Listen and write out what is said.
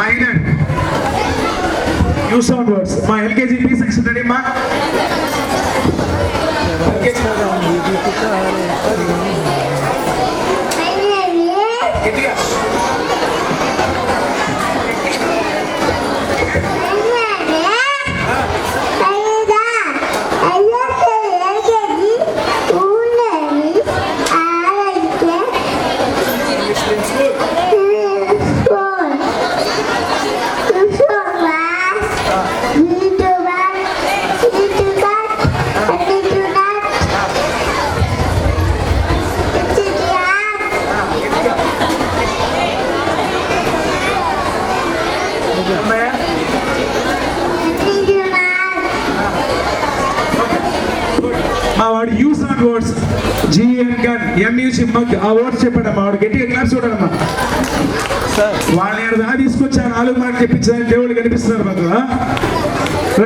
minor uses on words మా LKG B section ready మా మా వాడు uses on words GN gun MUC mug ఆ వర్డ్స్ చెప్పండి మా వాడు గట్టిగా క్లాప్స్ చూడమ్మా వాళ్ళని తీసుకొచ్చి ఆ 4 మాటలు చెప్పించడానికి దేవుడు కనిపిస్తున్నారు మాకు